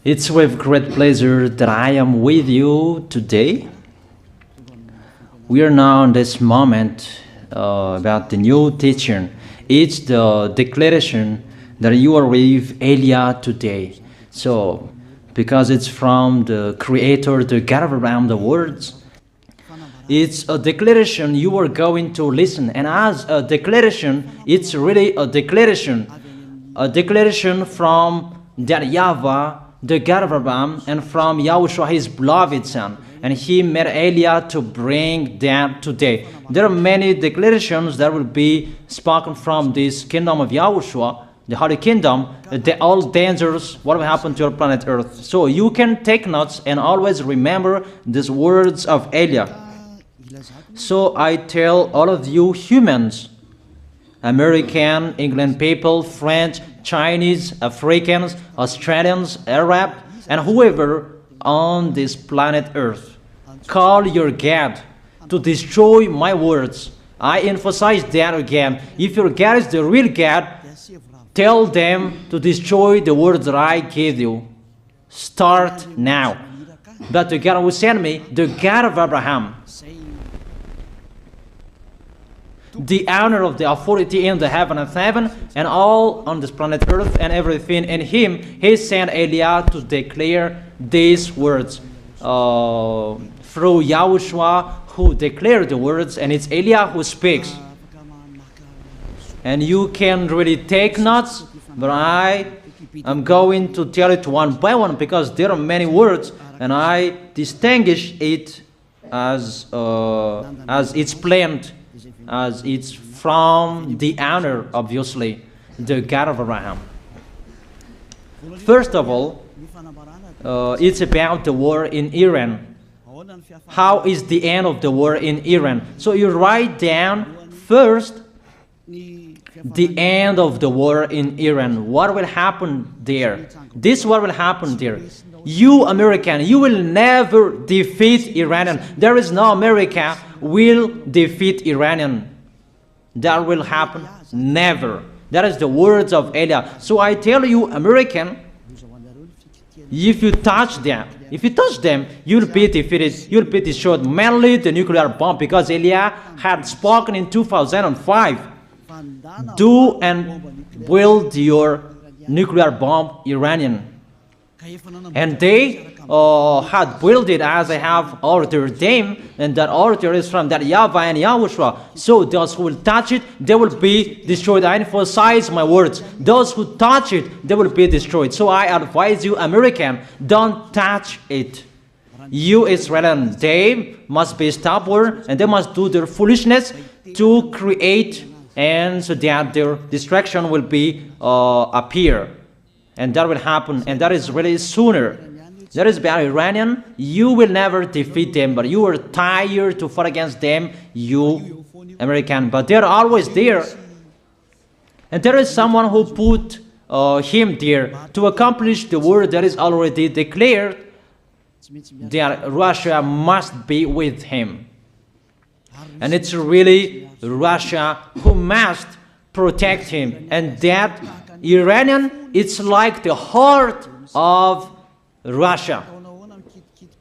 It's with great pleasure that I am with you today. We are now in this moment about the new teaching. It's the declaration that you are with Elia today. So, because it's from the Creator, the God of Abraham, the words, it's a declaration you are going to listen. And as a declaration, it's really a declaration from that YAHVAH, the God of Abraham, and from YAHOSHUAH, his beloved son. And he made Elia to bring that today. There are many declarations that will be spoken from this kingdom of YAHOSHUAH, the Holy Kingdom, all dangers, what will happen to your planet Earth. So you can take notes and always remember these words of Elia. So I tell all of you humans, American, England people, French, Chinese, Africans, Australians, Arab, and whoever on this planet Earth, call your God to destroy my words. I emphasize that again. If your God is the real God, tell them to destroy the words that I gave you. Start now. But the God who sent me, the God of Abraham, the honor of the authority in the heaven of heaven and all on this planet Earth and everything in him, he sent Elia to declare these words through YAHOSHUAH, who declared the words, and it's Elia who speaks. And you can really take notes, but I am going to tell it one by one because there are many words, and I distinguish it as it's planned, as it's from the honor, obviously, the God of Abraham. First of all, it's about the war in Iran. How is the end of the war in Iran? So you write down first the end of the war in Iran. What will happen there? This is what will happen there. You American, you will never defeat Iranian. There is no America will defeat Iranian. That will happen never. That is the words of Elia. So I tell you, American, if you touch them, you'll be defeated, you'll be destroyed. Mainly the nuclear bomb, because Elia had spoken in 2005. Do and build your nuclear bomb, Iranian. And they had built it as I have ordered them, and that order is from that YAHVAH and YAHOSHUAH. So those who will touch it, they will be destroyed. I emphasize my words. Those who touch it, they will be destroyed. So I advise you, American, don't touch it. You Israelis, they must be stubborn, and they must do their foolishness to create, and so that their destruction will be appear. And that will happen, and that is really sooner. That is about Iranian. You will never defeat them, but you are tired to fight against them, you American. But they're always there. And there is someone who put him there to accomplish the word that is already declared, that Russia must be with him. And it's really Russia who must protect him. And that Iranian, it's like the heart of Russia.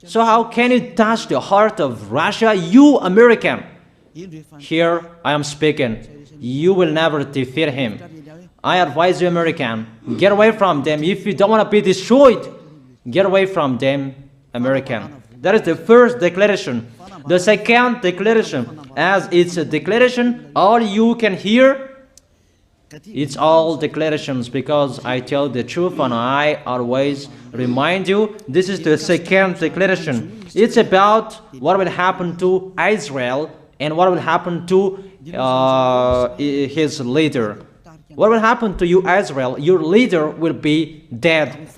So how can you touch the heart of Russia? You American. Here I am speaking. You will never defeat him. I advise you, American, get away from them. If you don't want to be destroyed, get away from them, American. That is the first declaration. The second declaration, as it's a declaration, all you can hear, it's all declarations, because I tell the truth and I always remind you, this is the second declaration. It's about what will happen to Israel and what will happen to his leader. What will happen to you, Israel? Your leader will be dead,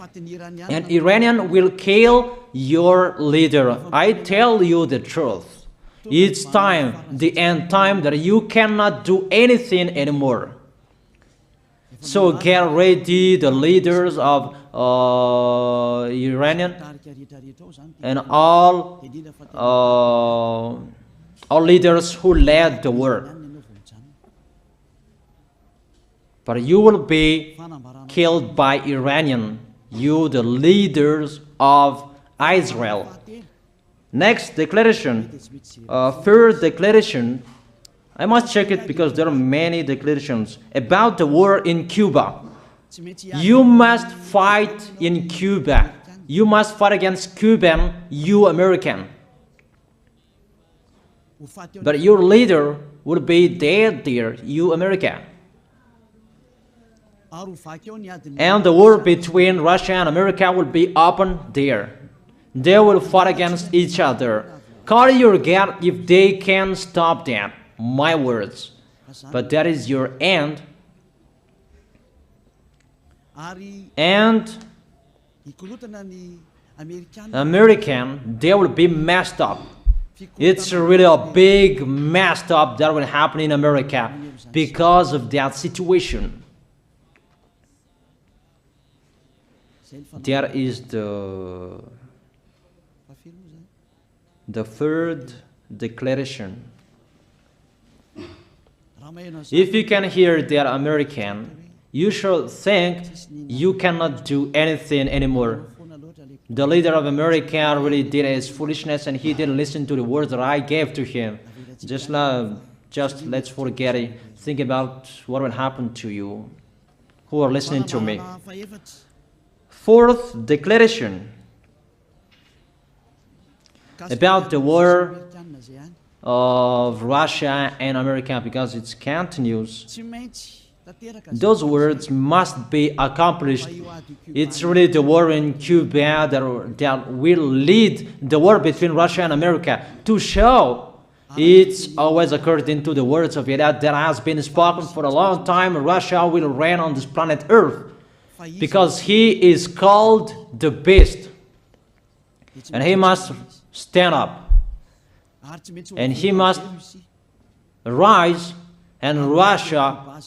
and Iranian will kill your leader. I tell you the truth. It's time, the end time, that you cannot do anything anymore. So get ready, the leaders of Iranian and all leaders who led the war. But you will be killed by Iranian. you the leaders of Israel. Next declaration, third declaration, I must check it because there are many declarations about the war in Cuba. You must fight in Cuba. You must fight against Cuban, you American. But your leader will be dead there, you America. And the war between Russia and America will be open there. They will fight against each other. Call your God if they can stop that. My words. But that is your end. And American, they will be messed up. It's really a big messed up that will happen in America because of that situation. That is the third declaration. If you can hear that American, you should think you cannot do anything anymore. The leader of America really did his foolishness and he didn't listen to the words that I gave to him. Just let's forget it. Think about what will happen to you who are listening to me. Fourth declaration about the war of Russia and America, because it continues. Those words must be accomplished. It's really the war in Cuba that will lead the war between Russia and America to show it's always according to the words of YAH that has been spoken for a long time. Russia will reign on this planet Earth because he is called the beast and he must stand up and he must rise, and Russia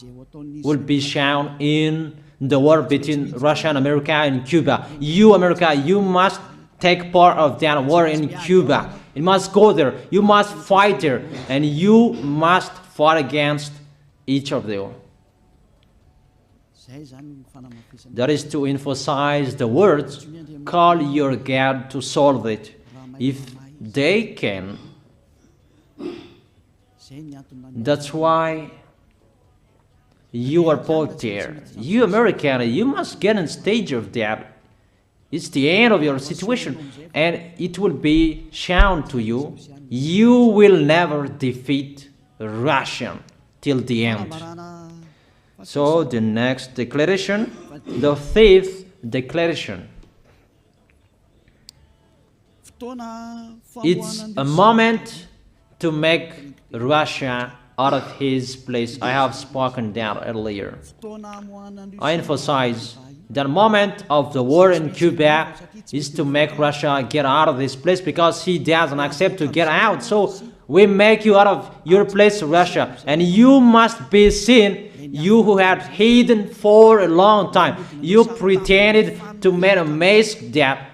will be shown in the war between Russia and America and Cuba. You, America, you must take part of that war in Cuba. You must go there. You must fight there. And you must fight against each of them. That is to emphasize the words, call your God to solve it. If they can, that's why you are both there. You American, you must get in stage of that. It's the end of your situation and it will be shown to you. You will never defeat Russia till the end. So the next declaration, the fifth declaration. It's a moment to make Russia out of his place. I have spoken that earlier. I emphasize the moment of the war in Cuba is to make Russia get out of this place because he doesn't accept to get out. So we make you out of your place, Russia, and you must be seen, you who had hidden for a long time. You pretended to make a mask that,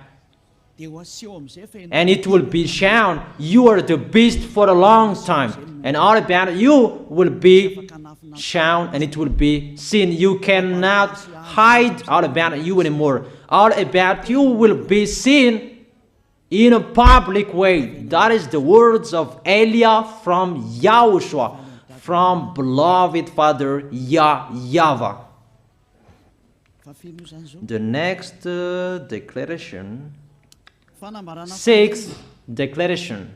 and it will be shown you are the beast for a long time, and all about you will be shown and it will be seen. You cannot hide all about you anymore. All about you will be seen in a public way. That is the words of Elia from YAHOSHUAH, from beloved Father YAHVAH. The next declaration, sixth declaration.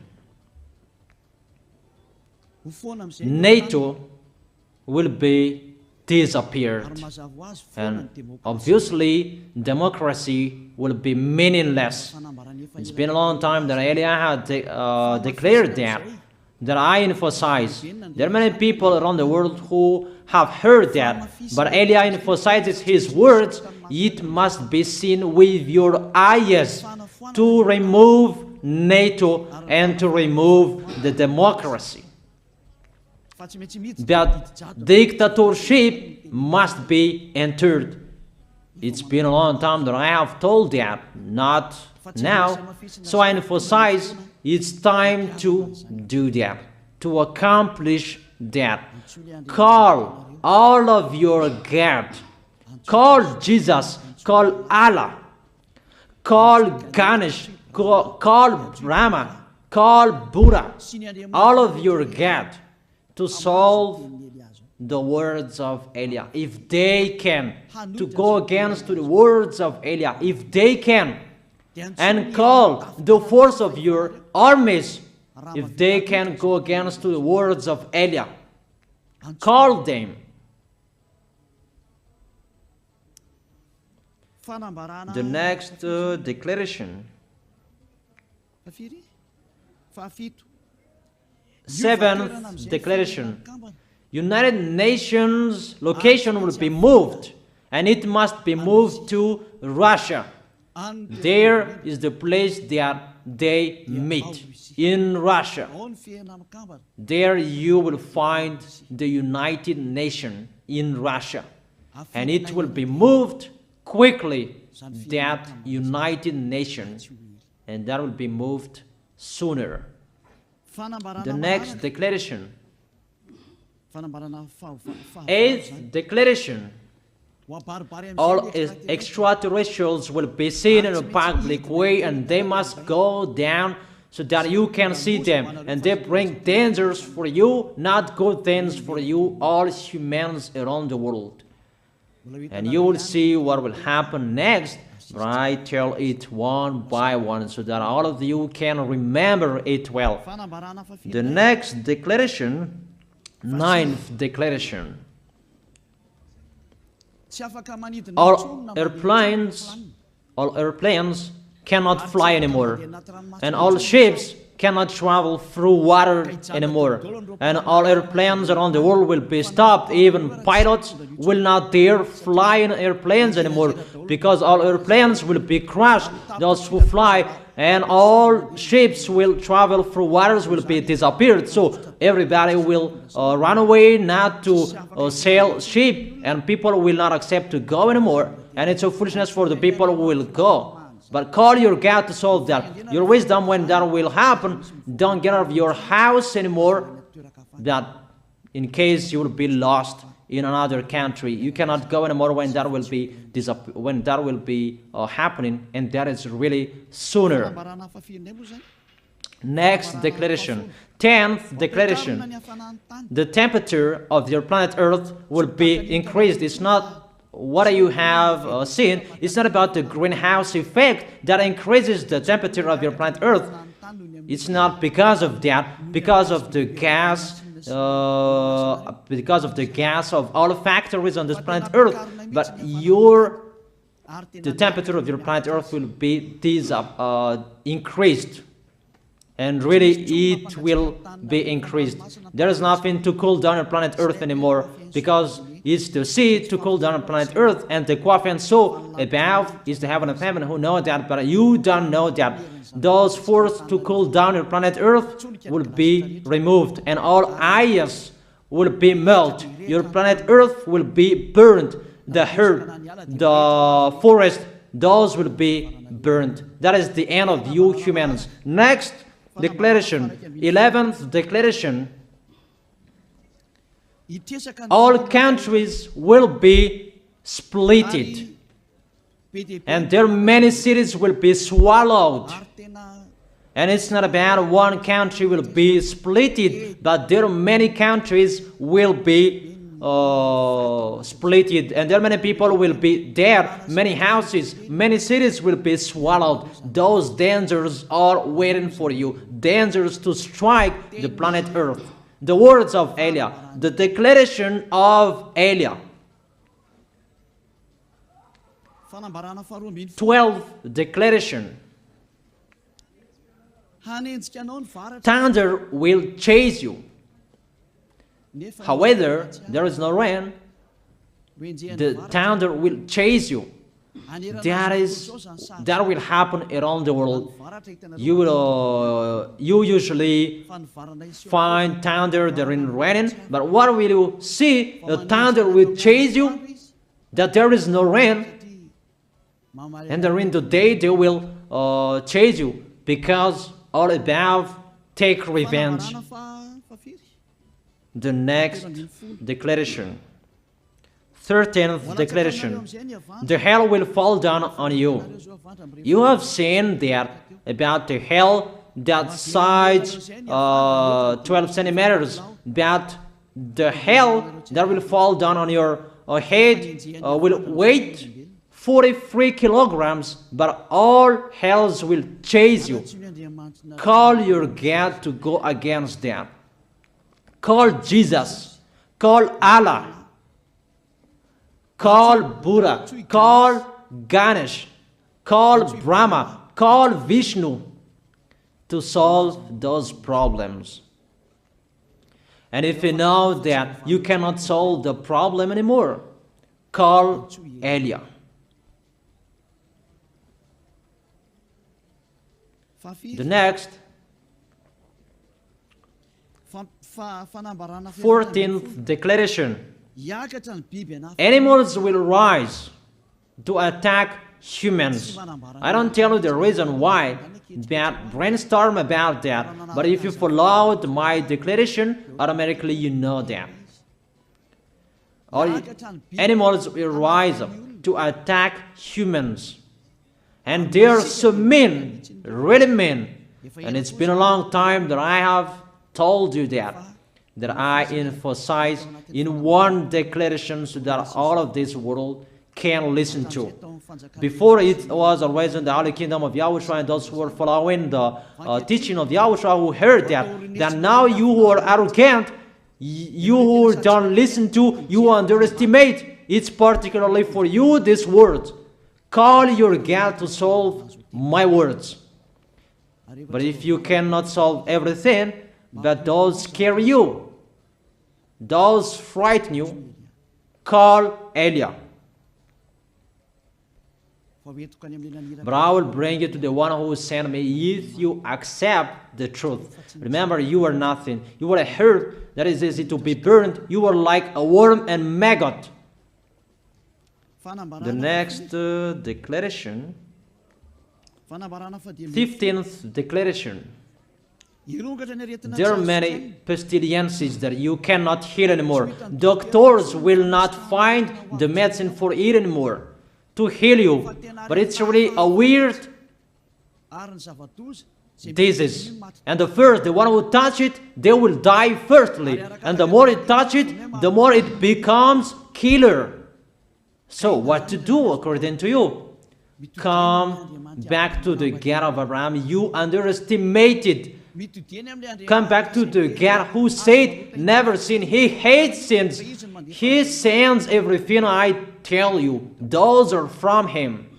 NATO will be disappeared, and obviously democracy will be meaningless. It's been a long time that Elia had declared that I emphasize. There are many people around the world who have heard that, but Elia emphasizes his words. It must be seen with your eyes to remove NATO and to remove the democracy. That dictatorship must be entered. It's been a long time that I have told that, not now. So I emphasize it's time to do that, to accomplish that. Call all of your God. Call Jesus. Call Allah. call Ganesh, call Rama, call Buddha, all of your God, to solve the words of Eliah. If they can, to go against the words of Eliah, if they can, and call the force of your armies, if they can go against the words of Eliah, call them. The next declaration. Seventh declaration. United Nations location will be moved, and it must be moved to Russia. There is the place that they meet, in Russia. There you will find the United Nations in Russia, and it will be moved quickly, that United Nations, and that will be moved sooner. The next declaration. Eighth declaration. All extraterrestrials will be seen in a public way, and they must go down so that you can see them, and they bring dangers for you, not good things for you, all humans around the world. And you will see what will happen next, but I tell it one by one so that all of you can remember it well. The next declaration, ninth declaration. All airplanes cannot fly anymore, and all ships cannot travel through water anymore, and all airplanes around the world will be stopped. Even pilots will not dare fly in airplanes anymore, because all airplanes will be crashed, those who fly, and all ships will travel through waters will be disappeared. So everybody will run away not to sail ship, and people will not accept to go anymore, and it's a foolishness for the people who will go. But call your God to solve that. Your wisdom when that will happen. Don't get out of your house anymore, that in case you will be lost in another country. You cannot go anymore when that will be happening, and that is really sooner. Next declaration. 10th declaration. The temperature of your planet Earth will be increased. It's not what you have seen. It's not about the greenhouse effect that increases the temperature of your planet Earth. It's not because of that, because of the gas, of all factories on this planet Earth. But the temperature of your planet Earth will be increased, and really it will be increased. There is nothing to cool down your planet Earth anymore, because it's the sea to cool down planet Earth, and the Quaff and so above is the heaven of heaven, who know that, but you don't know that. Those forces to cool down your planet Earth will be removed, and all ice will be melted. Your planet Earth will be burned. The earth, the forest, those will be burned. That is the end of you humans. Next declaration, 11th declaration. All countries will be splitted, and their many cities will be swallowed. And it's not about one country will be splitted, but there are many countries will be splitted, and there are many people will be there, many houses, many cities will be swallowed. Those dangers are waiting for you, dangers to strike the planet Earth. The words of Eliah, the declaration of Eliah. 12th declaration. Thunder will chase you. However, there is no rain. The thunder will chase you. That will happen around the world. You usually find thunder during raining, but what will you see? The thunder will chase you, that there is no rain, and during the day they will chase you, because all above take revenge. The next declaration. 13th declaration. The hell will fall down on you. You have seen that about the hell that size 12 centimeters, but the hell that will fall down on your head will weigh 43 kilograms, but all hells will chase you. Call your God to go against that. Call Jesus. Call Allah. Call Buddha. Call Ganesh. Call Brahma. Call Vishnu to solve those problems. And if you know that you cannot solve the problem anymore, call YAH. The next, 14th declaration. Animals will rise to attack humans. I don't tell you the reason why, but brainstorm about that. But if you followed my declaration, automatically you know that. All animals will rise up to attack humans. And they are so mean, really mean. And it's been a long time that I have told you that I emphasize in one declaration so that all of this world can listen to. Before it was always in the Holy Kingdom of YAHOSHUAH, and those who were following the teaching of YAHOSHUAH who heard that now you who are arrogant, you who don't listen to, you underestimate. It's particularly for you, this word. Call your God to solve my words. But if you cannot solve everything, but those scare you, those frighten you, call YAH. But I will bring you to the one who sent me if you accept the truth. Remember, you are nothing. You are a herb that is easy to be burned. You are like a worm and maggot. The next declaration, 15th declaration. There are many pestilences that you cannot heal anymore. Doctors will not find the medicine for it anymore to heal you. But it's really a weird disease. And the one who touch it, they will die firstly. And the more it touch it, the more it becomes killer. So what to do according to you? Come back to the God of Abraham. You underestimated. Come back to the God who said, never sin. He hates sins. He sends everything I tell you. Those are from Him.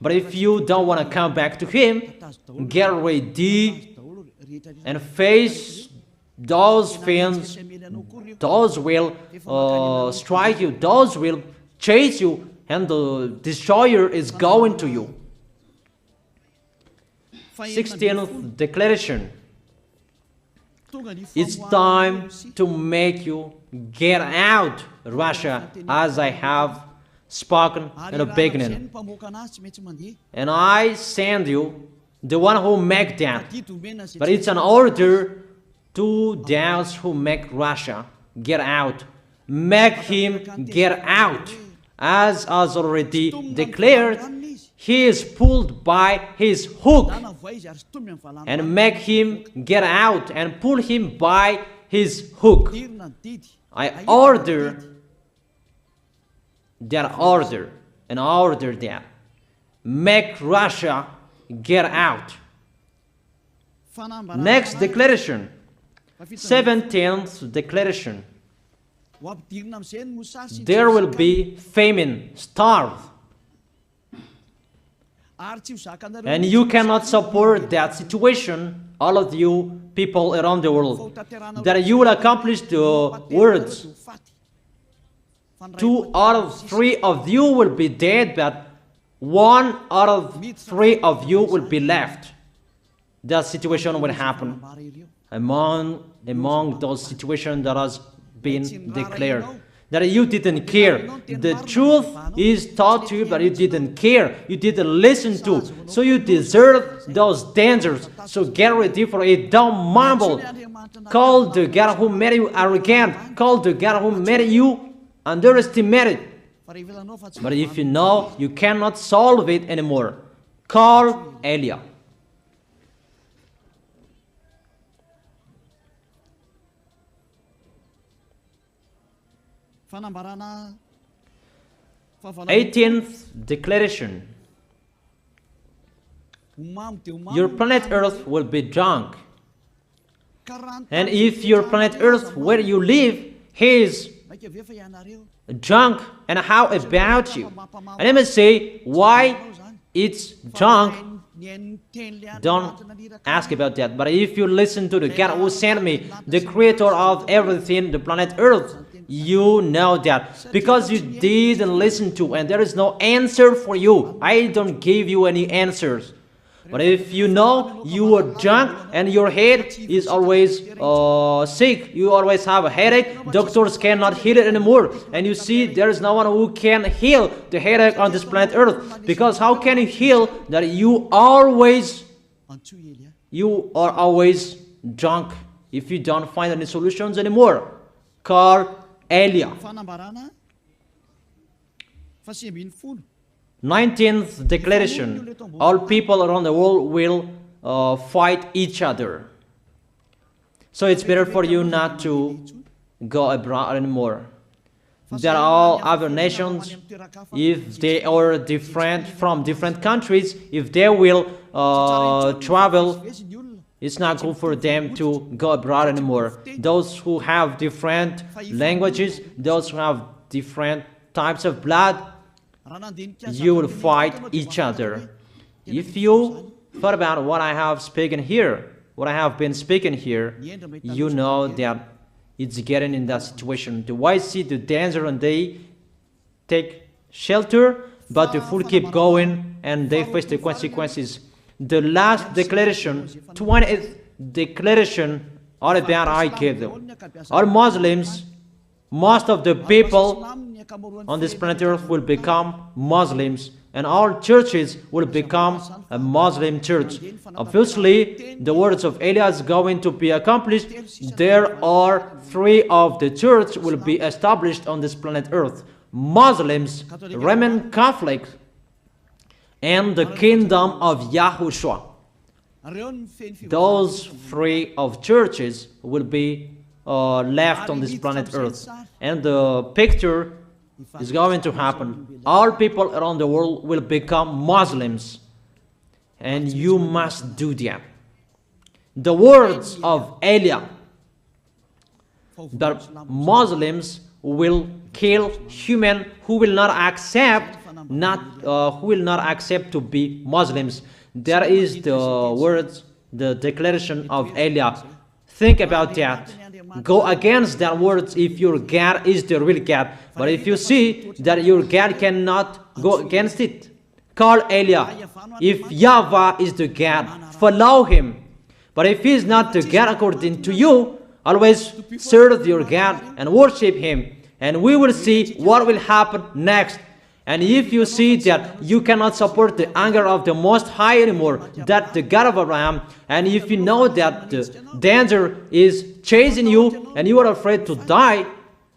But if you don't want to come back to Him, get ready and face those things. Those will strike you. Those will chase you, and the destroyer is going to you. 16th declaration. It's time to make you get out, Russia, as I have spoken in the beginning. And I send you the one who make that. But it's an order to those who make Russia get out. Make him get out. As already declared, he is pulled by his hook, and make him get out and pull him by his hook. I order that order and order that. Make Russia get out. Next declaration, 17th declaration. There will be famine, starve. And you cannot support that situation, all of you people around the world, that you will accomplish the words. 2 out of 3 of you will be dead, but 1 out of 3 of you will be left. That situation will happen among those situations that has been declared. That you didn't care. The truth is taught to you, but you didn't care. You didn't listen to. So you deserve those dangers. So get ready for it. Don't mumble. Call the God who made you arrogant. Call the God who made you underestimate it. But if you know you cannot solve it anymore, call Eliah. Eighteenth declaration. Your planet Earth will be drunk. And if your planet Earth where you live is drunk, and how about you? And let me say why it's drunk. Don't ask about that. But if you listen to the God who sent me, the creator of everything, the planet Earth, you know that. Because you didn't listen to, and there is no answer for you. I don't give you any answers. But if you know you are drunk and your head is always sick, you always have a headache, doctors cannot heal it anymore. And you see there is no one who can heal the headache on this planet Earth. Because how can you heal that you are always drunk if you don't find any solutions anymore? Call Eliah. 19th declaration. All people around the world will fight each other. So it's better for you not to go abroad anymore. There are all other nations, if they are different from different countries, if they will travel, it's not good for them to go abroad anymore. Those who have different languages, those who have different types of blood, you will fight each other. If you thought about what I have spoken here, what I have been speaking here, you know that it's getting in that situation. The wise see the danger and they take shelter, but the fool keep going and they face the consequences. The last declaration, 20th declaration, all about I gave them. All Muslims, most of the people on this planet Earth will become Muslims, and all churches will become a Muslim church. Obviously, the words of Eliah is going to be accomplished. There are 3 of the church will be established on this planet Earth: Muslims, Roman Catholics, and the kingdom of YAHOSHUAH. Those 3 of churches will be left on this planet Earth, and the picture is going to happen. All people around the world will become Muslims, and you must do that. The words of Eliah, that Muslims will kill human who will not accept to be Muslims. That is the words, the declaration of Eliah. Think about that. Go against that words if your God is the real God. But if you see that your God cannot go against it, call Eliah. If YAHVAH is the God, follow him. But if he is not the God according to you, always serve your God and worship him. And we will see what will happen next. And if you see that you cannot support the anger of the Most High anymore, that the God of Abraham, and if you know that the danger is chasing you and you are afraid to die,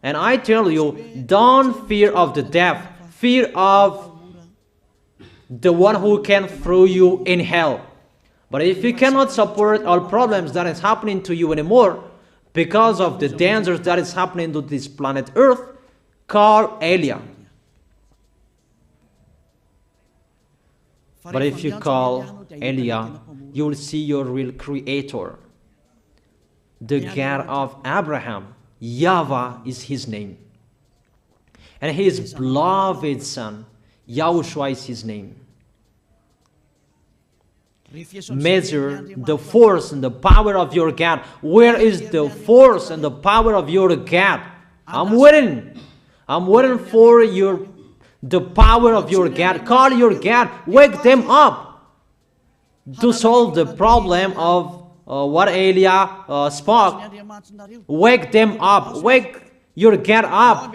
and I tell you, don't fear of the death, fear of the one who can throw you in hell. But if you cannot support all problems that is happening to you anymore, because of the dangers that is happening to this planet Earth, call Eliah. But if you call Eliah, you will see your real creator, the God of Abraham. YAHVAH is his name. And his beloved son, YAHOSHUAH is his name. Measure the force and the power of your God. Where is the force and the power of your God? I'm waiting. I'm waiting for the power of your God. Call your God. Wake them up to solve the problem of what Eliah spoke. Wake them up. Wake You get up,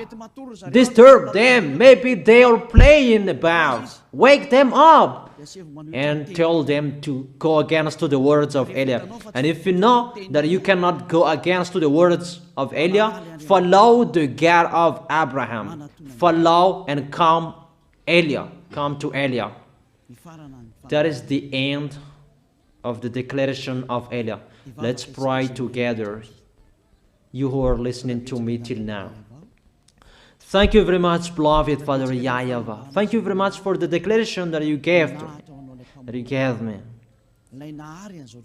disturb them. Maybe they are playing about. Wake them up and tell them to go against to the words of Eliah. And if you know that you cannot go against to the words of Eliah, follow the God of Abraham. Follow and come Eliah. Come to Eliah. That is the end of the declaration of Eliah. Let's pray together. You who are listening to me till now. Thank you very much, beloved Father YAHVAH. Thank you very much for the declaration that you gave to me, that you gave me.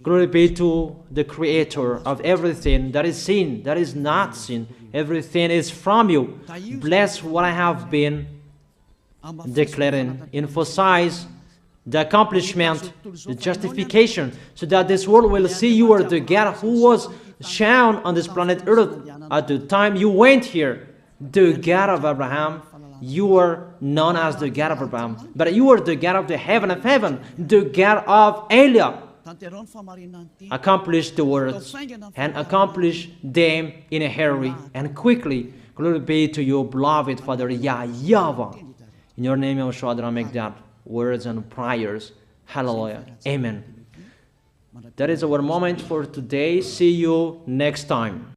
Glory be to the Creator of everything that is seen, that is not seen. Everything is from you. Bless what I have been declaring. Emphasize the accomplishment, the justification, so that this world will see you are the God who was shown on this planet Earth at the time you went here. The God of Abraham, you are known as the God of Abraham, but you are the God of the heaven of heaven, the God of Eliah. Accomplish the words and accomplish them in a hurry and quickly. Glory be to you, beloved Father YAHVAH. In your name, YAHOSHUAH, that I make that words and prayers. Hallelujah. Amen. That is our moment for today. See you next time.